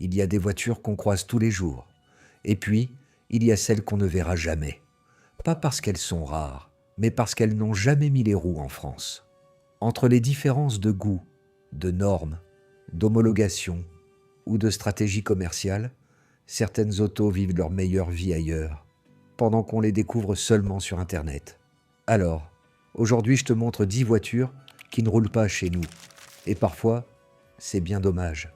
Il y a des voitures qu'on croise tous les jours. Et puis, il y a celles qu'on ne verra jamais. Pas parce qu'elles sont rares, mais parce qu'elles n'ont jamais mis les roues en France. Entre les différences de goût, de normes, d'homologation ou de stratégie commerciale, certaines autos vivent leur meilleure vie ailleurs, pendant qu'on les découvre seulement sur Internet. Alors, aujourd'hui je te montre 10 voitures qui ne roulent pas chez nous. Et parfois, c'est bien dommage.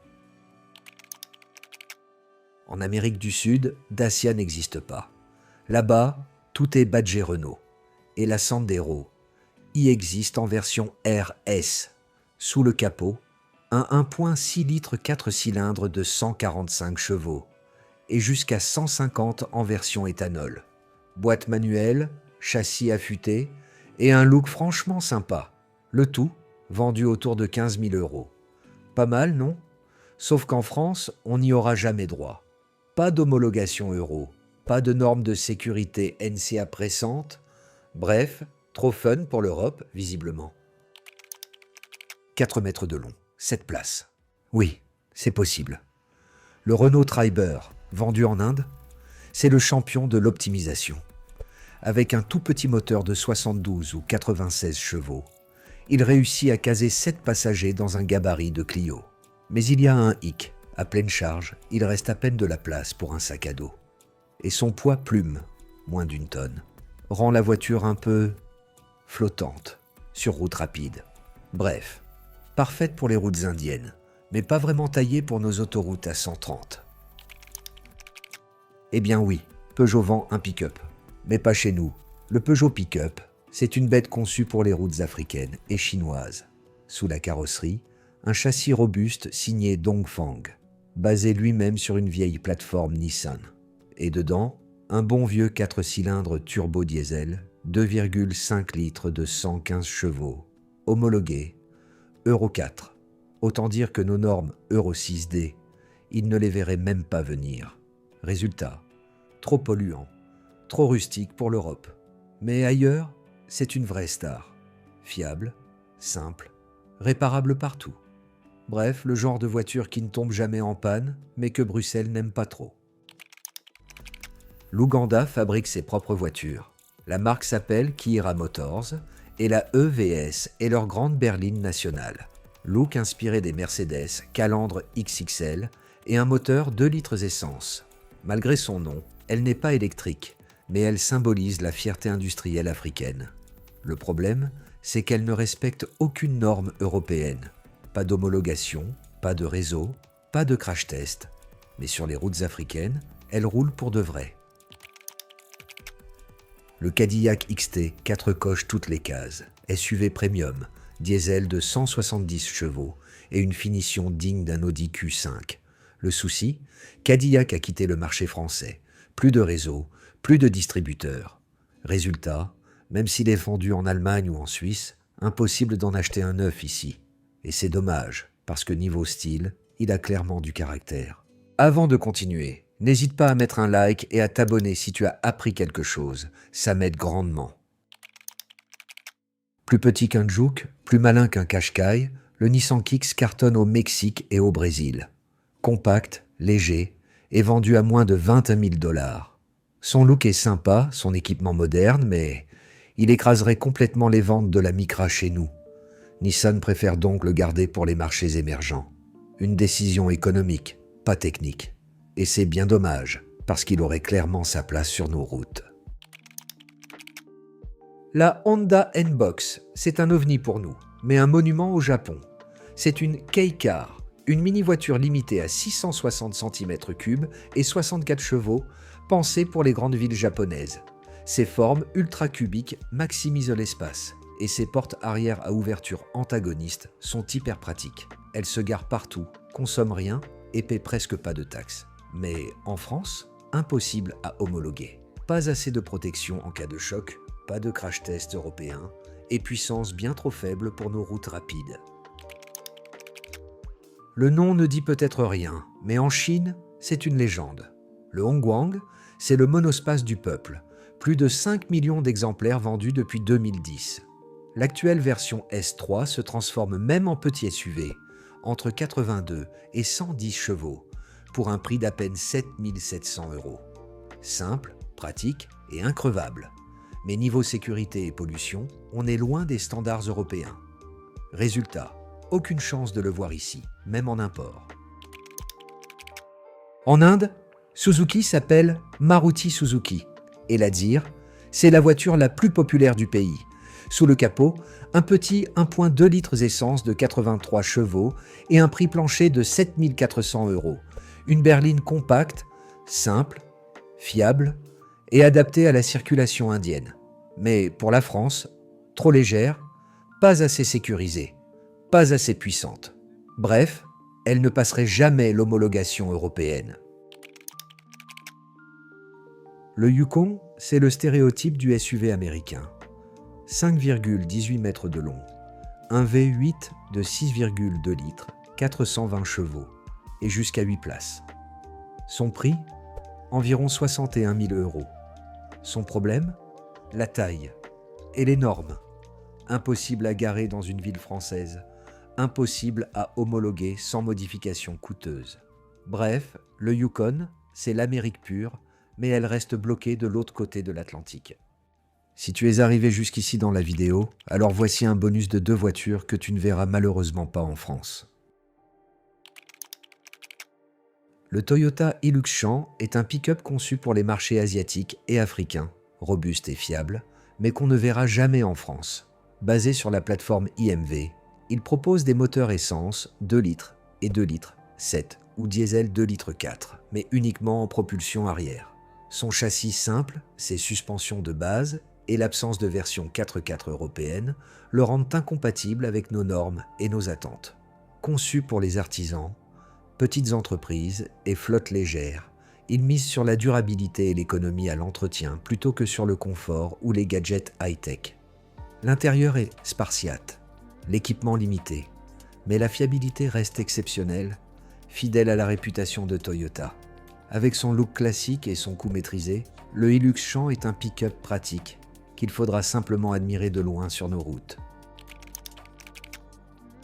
En Amérique du Sud, Dacia n'existe pas. Là-bas, tout est badgé Renault. Et la Sandero y existe en version RS. Sous le capot, un 1.6 litres 4 cylindres de 145 chevaux et jusqu'à 150 en version éthanol. Boîte manuelle, châssis affûté et un look franchement sympa. Le tout vendu autour de 15 000 €. Pas mal, non? Sauf qu'en France, on n'y aura jamais droit. Pas d'homologation euro, pas de normes de sécurité NCA pressantes. Bref, trop fun pour l'Europe, visiblement. 4 mètres de long, 7 places. Oui, c'est possible. Le Renault Triber, vendu en Inde, c'est le champion de l'optimisation. Avec un tout petit moteur de 72 ou 96 chevaux, il réussit à caser 7 passagers dans un gabarit de Clio. Mais il y a un hic. À pleine charge, il reste à peine de la place pour un sac à dos. Et son poids plume, moins d'1 tonne, rend la voiture un peu flottante, sur route rapide. Bref, parfaite pour les routes indiennes, mais pas vraiment taillée pour nos autoroutes à 130. Eh bien oui, Peugeot vend un pick-up. Mais pas chez nous. Le Peugeot Pick-up, c'est une bête conçue pour les routes africaines et chinoises. Sous la carrosserie, un châssis robuste signé Dongfeng, basé lui-même sur une vieille plateforme Nissan. Et dedans, un bon vieux 4 cylindres turbo-diesel, 2,5 litres de 115 chevaux, homologué Euro 4. Autant dire que nos normes Euro 6D, ils ne les verraient même pas venir. Résultat, trop polluant, trop rustique pour l'Europe. Mais ailleurs, c'est une vraie star. Fiable, simple, réparable partout. Bref, le genre de voiture qui ne tombe jamais en panne, mais que Bruxelles n'aime pas trop. L'Ouganda fabrique ses propres voitures. La marque s'appelle Kiira Motors et la EVS est leur grande berline nationale. Look inspiré des Mercedes, calandre XXL et un moteur 2 litres essence. Malgré son nom, elle n'est pas électrique, mais elle symbolise la fierté industrielle africaine. Le problème, c'est qu'elle ne respecte aucune norme européenne. Pas d'homologation, pas de réseau, pas de crash test. Mais sur les routes africaines, elle roule pour de vrai. Le Cadillac XT, 4 coches toutes les cases, SUV premium, diesel de 170 chevaux et une finition digne d'un Audi Q5. Le souci, Cadillac a quitté le marché français. Plus de réseau, plus de distributeurs. Résultat, même s'il est vendu en Allemagne ou en Suisse, impossible d'en acheter un neuf ici. Et c'est dommage, parce que niveau style, il a clairement du caractère. Avant de continuer, n'hésite pas à mettre un like et à t'abonner si tu as appris quelque chose, ça m'aide grandement. Plus petit qu'un Juke, plus malin qu'un Qashqai, le Nissan Kicks cartonne au Mexique et au Brésil. Compact, léger et vendu à moins de 21 000 $. Son look est sympa, son équipement moderne, mais il écraserait complètement les ventes de la Micra chez nous. Nissan préfère donc le garder pour les marchés émergents. Une décision économique, pas technique. Et c'est bien dommage, parce qu'il aurait clairement sa place sur nos routes. La Honda N-Box, c'est un ovni pour nous, mais un monument au Japon. C'est une Kei-Car, une mini-voiture limitée à 660 cm3 et 64 chevaux, pensée pour les grandes villes japonaises. Ses formes ultra-cubiques maximisent l'espace, et ses portes arrière à ouverture antagoniste sont hyper pratiques. Elle se gare partout, consomme rien et paie presque pas de taxes. Mais en France, impossible à homologuer. Pas assez de protection en cas de choc, pas de crash test européen et puissance bien trop faible pour nos routes rapides. Le nom ne dit peut-être rien, mais en Chine, c'est une légende. Le Hongguang, c'est le monospace du peuple. Plus de 5 millions d'exemplaires vendus depuis 2010. L'actuelle version S3 se transforme même en petit SUV, entre 82 et 110 chevaux, pour un prix d'à peine 7 700 €. Simple, pratique et increvable. Mais niveau sécurité et pollution, on est loin des standards européens. Résultat, aucune chance de le voir ici, même en import. En Inde, Suzuki s'appelle Maruti Suzuki. Et la dire, c'est la voiture la plus populaire du pays. Sous le capot, un petit 1,2 litres essence de 83 chevaux et un prix plancher de 7 400 €. Une berline compacte, simple, fiable et adaptée à la circulation indienne. Mais pour la France, trop légère, pas assez sécurisée, pas assez puissante. Bref, elle ne passerait jamais l'homologation européenne. Le Yukon, c'est le stéréotype du SUV américain. 5,18 mètres de long, un V8 de 6,2 litres, 420 chevaux et jusqu'à 8 places. Son prix ? Environ 61 000 €. Son problème ? La taille et les normes. Impossible à garer dans une ville française, impossible à homologuer sans modification coûteuse. Bref, le Yukon, c'est l'Amérique pure, mais elle reste bloquée de l'autre côté de l'Atlantique. Si tu es arrivé jusqu'ici dans la vidéo, alors voici un bonus de 2 voitures que tu ne verras malheureusement pas en France. Le Toyota Hilux Shan est un pick-up conçu pour les marchés asiatiques et africains, robuste et fiable, mais qu'on ne verra jamais en France. Basé sur la plateforme IMV, il propose des moteurs essence 2 litres et 2 litres 7 ou diesel 2 litres 4, mais uniquement en propulsion arrière. Son châssis simple, ses suspensions de base et l'absence de version 4x4 européenne le rendent incompatible avec nos normes et nos attentes. Conçu pour les artisans, petites entreprises et flottes légères, il mise sur la durabilité et l'économie à l'entretien plutôt que sur le confort ou les gadgets high-tech. L'intérieur est spartiate, l'équipement limité, mais la fiabilité reste exceptionnelle, fidèle à la réputation de Toyota. Avec son look classique et son coût maîtrisé, le Hilux Shan est un pick-up pratique qu'il faudra simplement admirer de loin sur nos routes.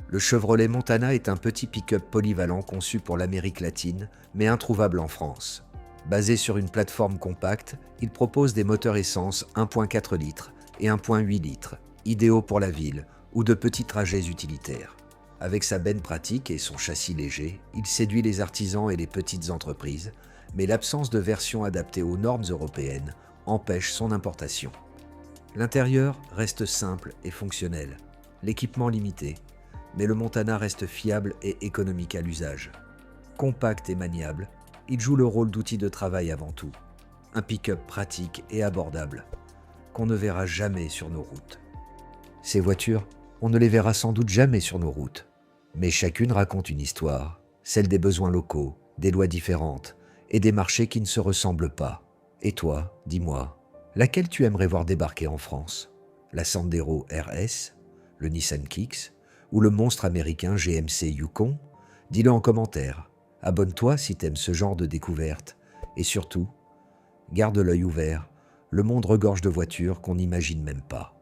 Le Chevrolet Montana est un petit pick-up polyvalent conçu pour l'Amérique latine, mais introuvable en France. Basé sur une plateforme compacte, il propose des moteurs essence 1,4 litres et 1,8 litres, idéaux pour la ville ou de petits trajets utilitaires. Avec sa benne pratique et son châssis léger, il séduit les artisans et les petites entreprises, mais l'absence de version adaptée aux normes européennes empêche son importation. L'intérieur reste simple et fonctionnel, l'équipement limité, mais le Montana reste fiable et économique à l'usage. Compact et maniable, il joue le rôle d'outil de travail avant tout. Un pick-up pratique et abordable, qu'on ne verra jamais sur nos routes. Ces voitures, on ne les verra sans doute jamais sur nos routes, mais chacune raconte une histoire, celle des besoins locaux, des lois différentes et des marchés qui ne se ressemblent pas. Et toi, dis-moi, laquelle tu aimerais voir débarquer en France ? La Sandero RS, le Nissan Kicks ou le monstre américain GMC Yukon ? Dis-le en commentaire. Abonne-toi si t'aimes ce genre de découverte. Et surtout, garde l'œil ouvert, le monde regorge de voitures qu'on n'imagine même pas.